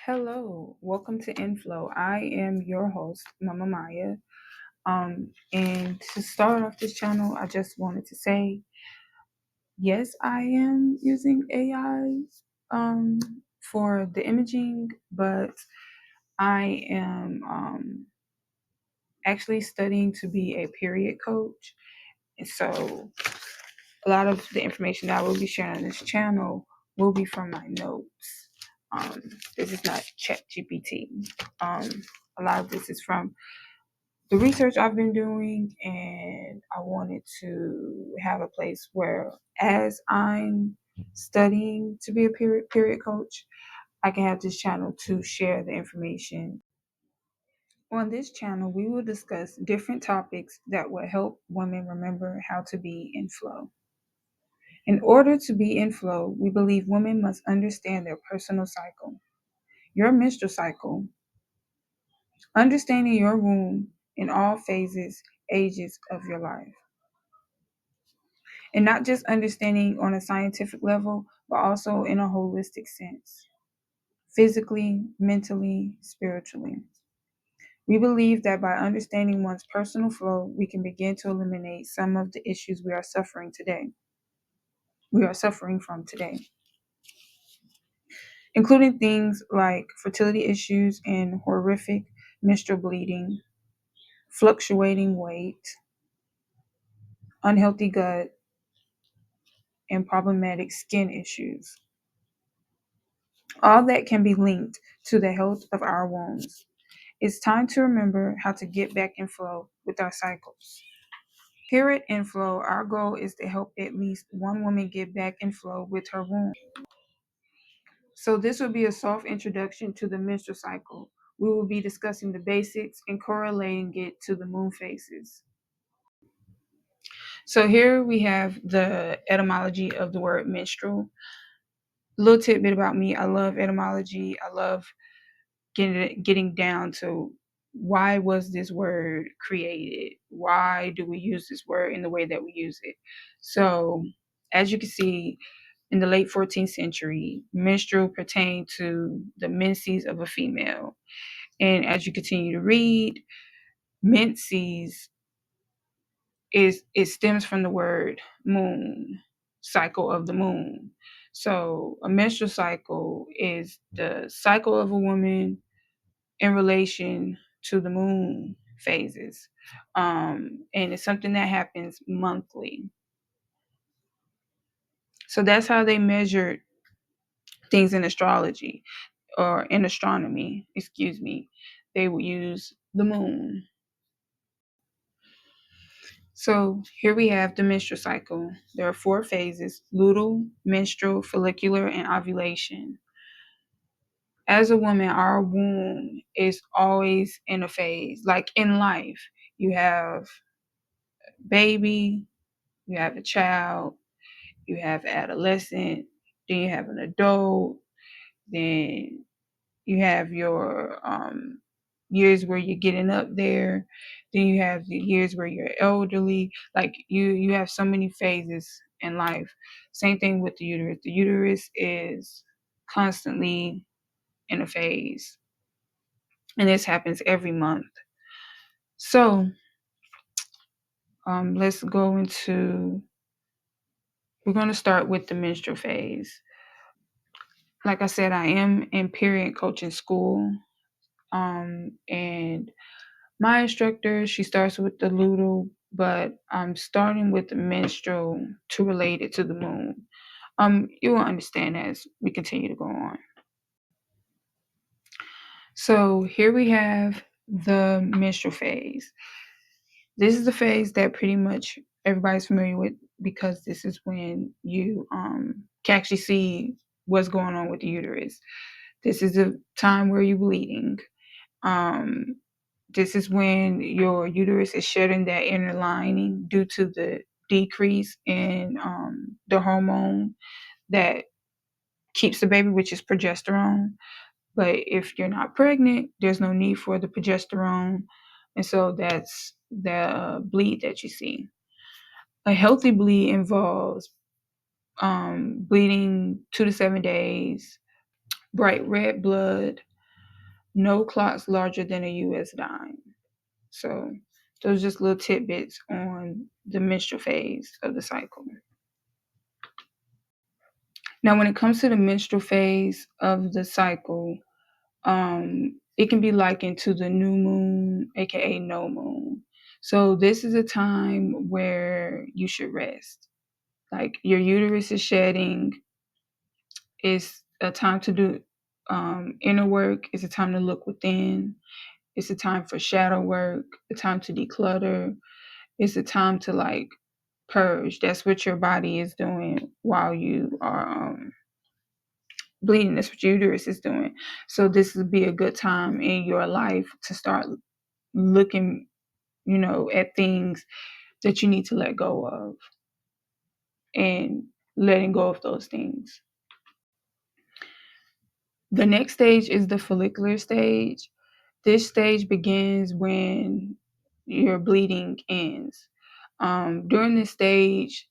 Hello, welcome to Inflow. I am your host, Momma Maiya. And to start off this channel, I just wanted to say, yes, I am using AI for the imaging, but I am actually studying to be a period coach. And so a lot of the information that I will be sharing on this channel will be from my notes. This is not ChatGPT. A lot of this is from the research I've been doing, and I wanted to have a place where, as I'm studying to be a period coach, I can have this channel to share the information. On this channel, we will discuss different topics that will help women remember how to be in flow. In order to be in flow, we believe women must understand their personal cycle, your menstrual cycle, understanding your womb in all phases, ages of your life. And not just understanding on a scientific level, but also in a holistic sense, physically, mentally, spiritually. We believe that by understanding one's personal flow, we can begin to eliminate some of the issues we are suffering from today, including things like fertility issues and horrific menstrual bleeding, fluctuating weight, unhealthy gut, and problematic skin issues. All that can be linked to the health of our wombs. It's time to remember how to get back in flow with our cycles. Here at Inflow, our goal is to help at least one woman get back in flow with her womb. So this will be a soft introduction to the menstrual cycle. We will be discussing the basics and correlating it to the moon phases. So here we have the etymology of the word menstrual. A little tidbit about me: I love etymology. I love getting down to why was this word created? Why do we use this word in the way that we use it? So, as you can see, in the late 14th century, menstrual pertained to the menses of a female. And as you continue to read, menses it stems from the word moon, cycle of the moon. So a menstrual cycle is the cycle of a woman in relation to the moon phases. And it's something that happens monthly. So that's how they measured things in astrology or in astronomy, excuse me. They would use the moon. So here we have the menstrual cycle. There are 4 phases: luteal, menstrual, follicular, and ovulation. As a woman, our womb is always in a phase. Like in life, you have baby, you have a child, you have adolescent, then you have an adult, then you have your years where you're getting up there, then you have the years where you're elderly. Like you have so many phases in life. Same thing with the uterus. The uterus is constantly in a phase, and this happens every month. So let's go into, we're going to start with the menstrual phase. Like I said, I am in period coaching school. And my instructor, she starts with the luteal, but I'm starting with the menstrual to relate it to the moon. You will understand as we continue to go on. So here we have the menstrual phase. This is the phase that pretty much everybody's familiar with, because this is when you can actually see what's going on with the uterus. This is the time where you're bleeding. This is when your uterus is shedding that inner lining due to the decrease in the hormone that keeps the baby, which is progesterone. But if you're not pregnant, there's no need for the progesterone. And so that's the bleed that you see. A healthy bleed involves bleeding 2 to 7 days, bright red blood, no clocks larger than a US dime. So those are just little tidbits on the menstrual phase of the cycle. Now, when it comes to the menstrual phase of the cycle, it can be likened to the new moon, aka no moon. So this is a time where you should rest. Like your uterus is shedding. It's a time to do inner work. It's a time to look within. It's a time for shadow work. A time to declutter. It's a time to like purge. That's what your body is doing while you are bleeding. That's what your uterus is doing. So this would be a good time in your life to start looking, at things that you need to let go of and letting go of those things. The next stage is the follicular stage. This stage begins when your bleeding ends. During this stage,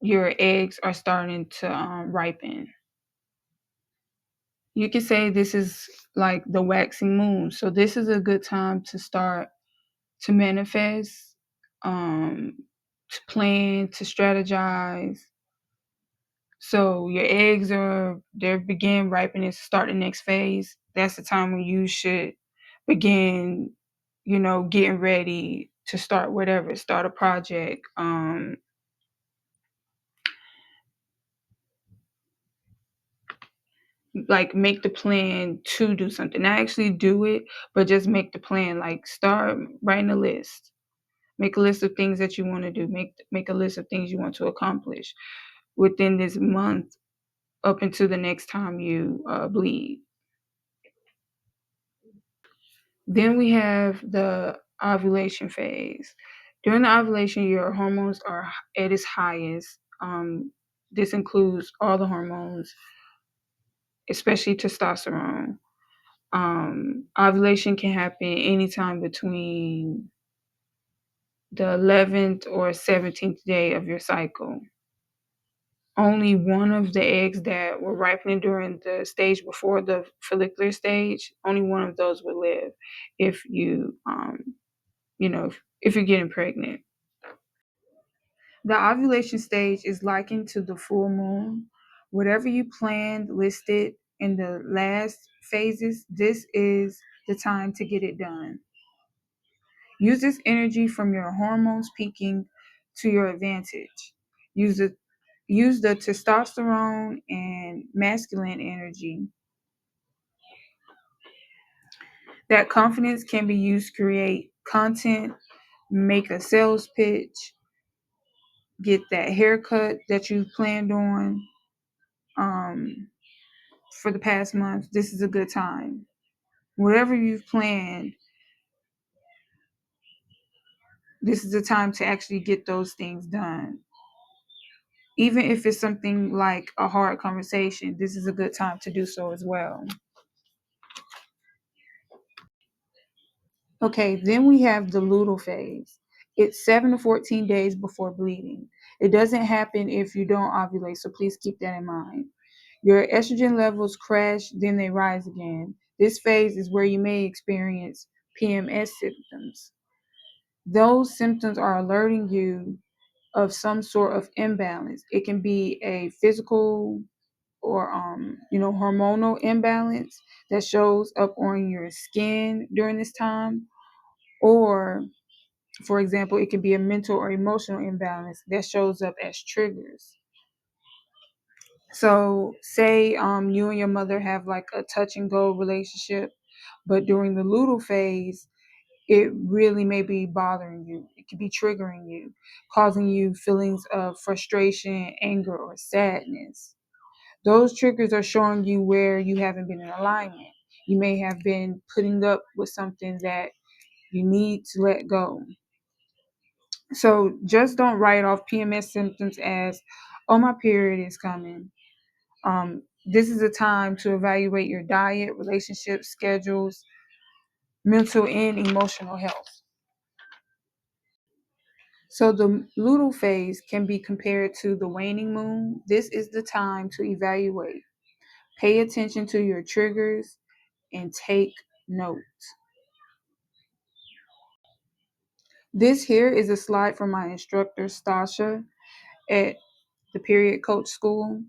your eggs are starting to ripen. You could say this is like the waxing moon. So this is a good time to start to manifest, to plan, to strategize. So your eggs they're begin ripening to start the next phase. That's the time when you should begin, getting ready to start whatever, start a project, like make the plan to do something. Not actually do it, but just make the plan. Like start writing a list. Make a list of things that you want to do. Make a list of things you want to accomplish within this month up until the next time you bleed. Then we have the ovulation phase. During the ovulation, your hormones are at its highest. This includes all the hormones, especially testosterone. Ovulation can happen anytime between the 11th or 17th day of your cycle. Only one of the eggs that were ripening during the stage before the follicular stage, only one of those would live if if you're getting pregnant. The ovulation stage is likened to the full moon. Whatever you planned, listed in the last phases, this is the time to get it done. Use this energy from your hormones peaking to your advantage. Use the use the testosterone and masculine energy. That confidence can be used to create content, make a sales pitch, get that haircut that you planned on for the past month. This is a good time. Whatever you've planned, this is the time to actually get those things done. Even if it's something like a hard conversation, this is a good time to do so as well. Okay, then we have the luteal phase. It's 7 to 14 days before bleeding. It doesn't happen if you don't ovulate, so please keep that in mind. Your estrogen levels crash, then they rise again. This phase is where you may experience PMS symptoms. Those symptoms are alerting you of some sort of imbalance. It can be a physical or hormonal imbalance that shows up on your skin during this time, or for example, it could be a mental or emotional imbalance that shows up as triggers. So say you and your mother have like a touch and go relationship, but during the luteal phase it really may be bothering you. It could be triggering you, causing you feelings of frustration, anger, or sadness. Those triggers are showing you where you haven't been in alignment. You may have been putting up with something that you need to let go. So just don't write off PMS symptoms as, oh, my period is coming. This is a time to evaluate your diet, relationships, schedules, mental and emotional health. So the luteal phase can be compared to the waning moon. This is the time to evaluate. Pay attention to your triggers and take note. This here is a slide from my instructor, Stasha, at the Period Coach School.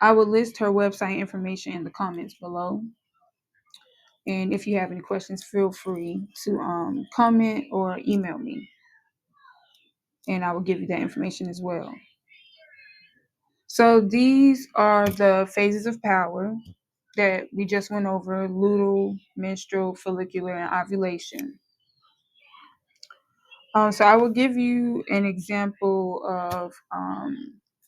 I will list her website information in the comments below. And if you have any questions, feel free to comment or email me. And I will give you that information as well. So these are the phases of power that we just went over: luteal, menstrual, follicular, and ovulation. So I will give you an example of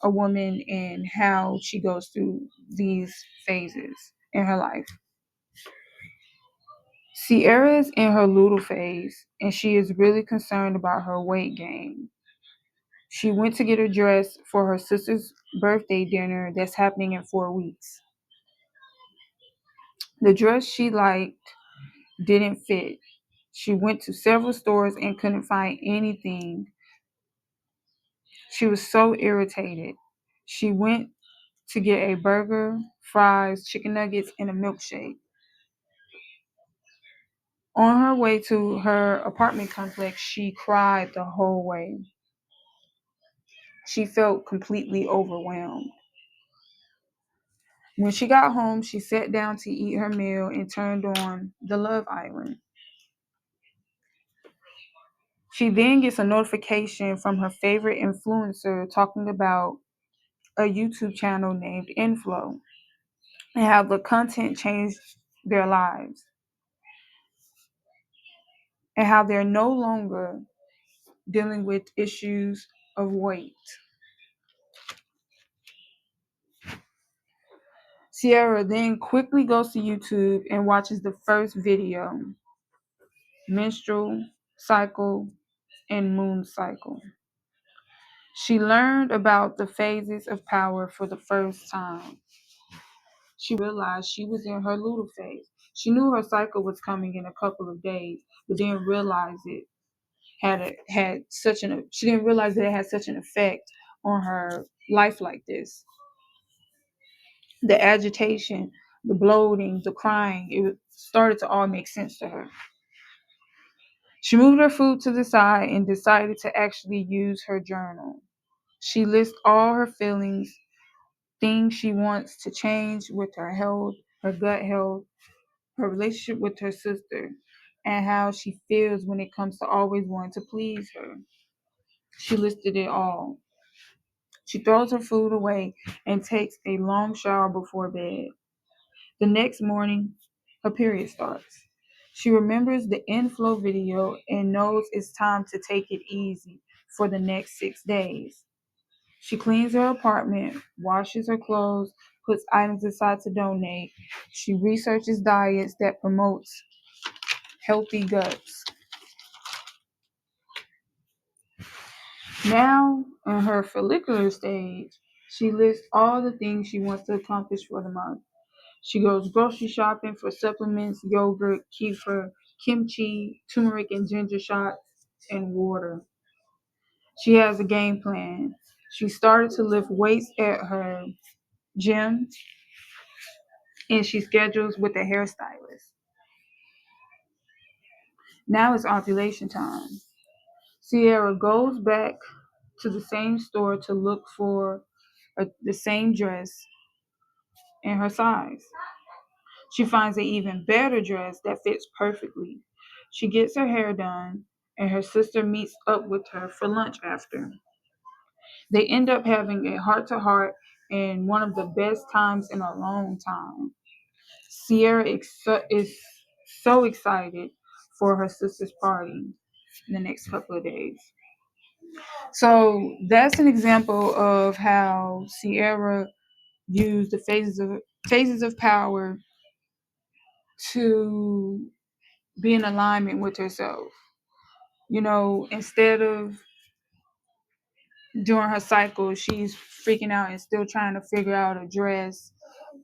a woman and how she goes through these phases in her life. Sierra is in her luteal phase, and she is really concerned about her weight gain. She went to get a dress for her sister's birthday dinner that's happening in 4 weeks. The dress she liked didn't fit. She went to several stores and couldn't find anything. She was so irritated. She went to get a burger, fries, chicken nuggets, and a milkshake. On her way to her apartment complex, she cried the whole way. She felt completely overwhelmed. When she got home, she sat down to eat her meal and turned on the Love Island. She then gets a notification from her favorite influencer talking about a YouTube channel named Inflow and how the content changed their lives and how they're no longer dealing with issues of weight. Sierra then quickly goes to YouTube and watches the first video: menstrual cycle and moon cycle. She learned about the phases of power for the first time. She realized she was in her luteal phase. She knew her cycle was coming in a couple of days, but didn't realize it she didn't realize that it had such an effect on her life like this. The agitation, the bloating, the crying, it started to all make sense to her. She moved her food to the side and decided to actually use her journal. She lists all her feelings, things she wants to change with her health, her gut health, her relationship with her sister, and how she feels when it comes to always wanting to please her. She listed it all. She throws her food away and takes a long shower before bed. The next morning, her period starts. She remembers the inflow video and knows it's time to take it easy for the next 6 days. She cleans her apartment, washes her clothes, puts items aside to donate. She researches diets that promotes healthy guts. Now, in her follicular stage, she lists all the things she wants to accomplish for the month. She goes grocery shopping for supplements, yogurt, kefir, kimchi, turmeric and ginger shots, and water. She has a game plan. She started to lift weights at her gym, and she schedules with a hairstylist. Now it's ovulation time. Sierra goes back to the same store to look for the same dress in her size. She finds an even better dress that fits perfectly. She gets her hair done, and her sister meets up with her for lunch after. They end up having a heart to heart and one of the best times in a long time. Sierra is so excited for her sister's party in the next couple of days. So that's an example of how Sierra used the phases of power to be in alignment with herself. Instead of during her cycle, she's freaking out and still trying to figure out a dress,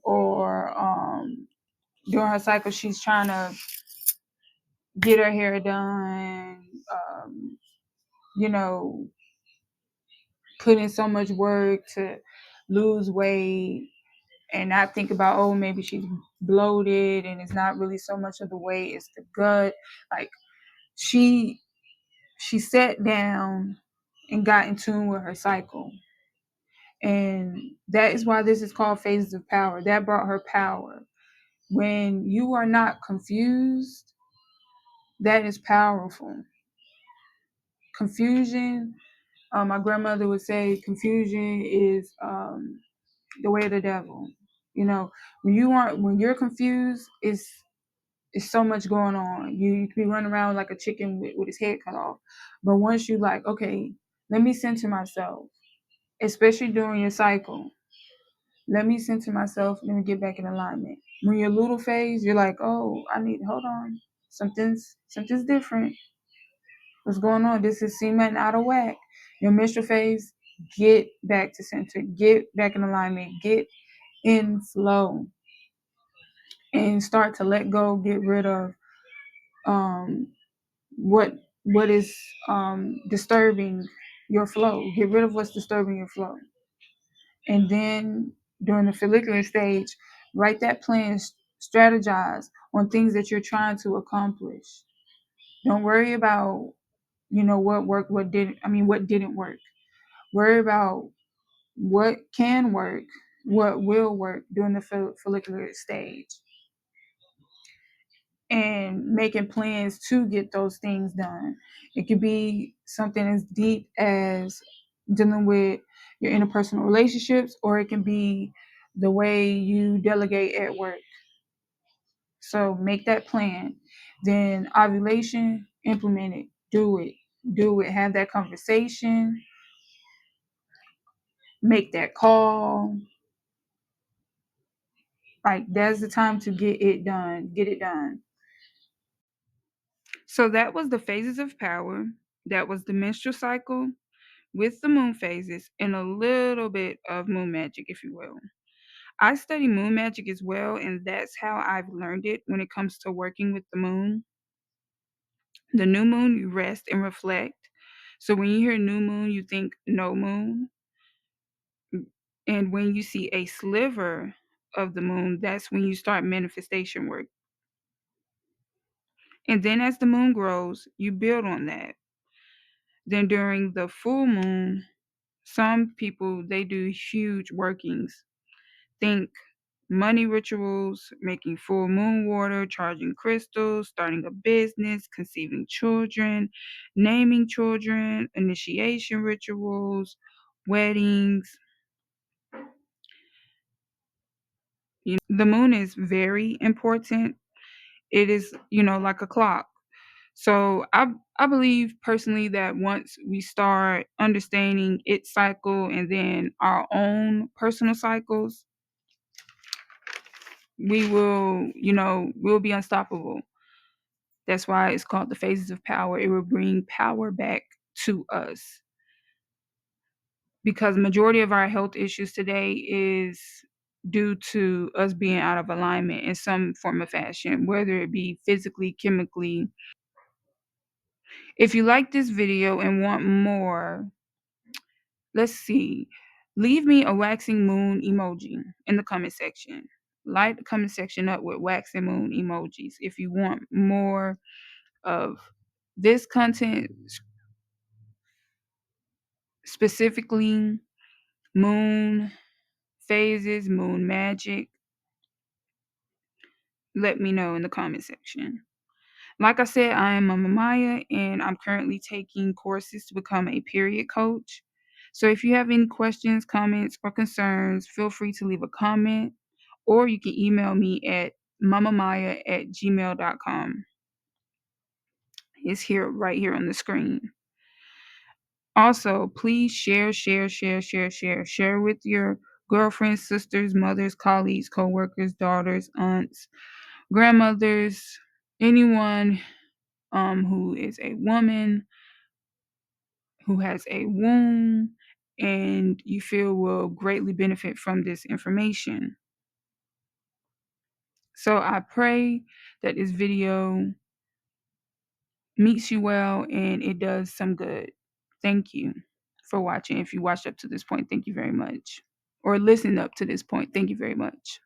or during her cycle, she's trying to get her hair done, you know, put in so much work to lose weight and not think about, oh, maybe she's bloated and it's not really so much of the weight, it's the gut. Like she sat down and got in tune with her cycle. And that is why this is called phases of power. That brought her power. When you are not confused, that is powerful. Confusion, my grandmother would say, confusion is the way of the devil. You know, when you're confused, it's so much going on. You can be running around like a chicken with his head cut off. But once you like, okay, let me center myself, especially during your cycle. Let me center myself. Let me get back in alignment. When you're little phase, you're like, oh, hold on. Something's different. What's going on? This is seeming out of whack. Your menstrual phase, get back to center. Get back in alignment. Get in flow. And start to let go, get rid of um, what is disturbing your flow. Get rid of what's disturbing your flow. And then during the follicular stage, write that plan, strategize on things that you're trying to accomplish. Don't worry about, what worked, what didn't work. Worry about what can work, what will work during the follicular stage, and making plans to get those things done. It could be something as deep as dealing with your interpersonal relationships, or it can be the way you delegate at work. So make that plan. Then ovulation, implement it. Do it. Do it. Have that conversation. Make that call. Like, that's the time to get it done. Get it done. So that was the phases of power. That was the menstrual cycle with the moon phases and a little bit of moon magic, if you will. I study moon magic as well, and that's how I've learned it when it comes to working with the moon. The new moon, you rest and reflect. So when you hear new moon, you think no moon. And when you see a sliver of the moon, that's when you start manifestation work. And then as the moon grows, you build on that. Then during the full moon, some people, they do huge workings. Think money rituals, making full moon water, charging crystals, starting a business, conceiving children, naming children, initiation rituals, weddings. The moon is very important. It is, like a clock. So I believe personally that once we start understanding its cycle and then our own personal cycles, we'll be unstoppable. That's why it's called the phases of power. It will bring power back to us. Because majority of our health issues today is due to us being out of alignment in some form of fashion, whether it be physically, chemically. If you like this video and want more, let's see. Leave me a waxing moon emoji in the comment section. Light the comment section up with waxing moon emojis if you want more of this content, specifically moon phases, moon magic. Let me know in the comment section. Like I said, I am Momma Maiya, and I'm currently taking courses to become a period coach. So if you have any questions, comments, or concerns, feel free to leave a comment, or you can email me at mommamaiya@gmail.com. It's here, right here on the screen. Also, please share with your girlfriends, sisters, mothers, colleagues, co-workers, daughters, aunts, grandmothers, anyone who is a woman, who has a womb, and you feel will greatly benefit from this information. So I pray that this video meets you well and it does some good. Thank you for watching. If you watched up to this point, thank you very much. Or listened up to this point, thank you very much.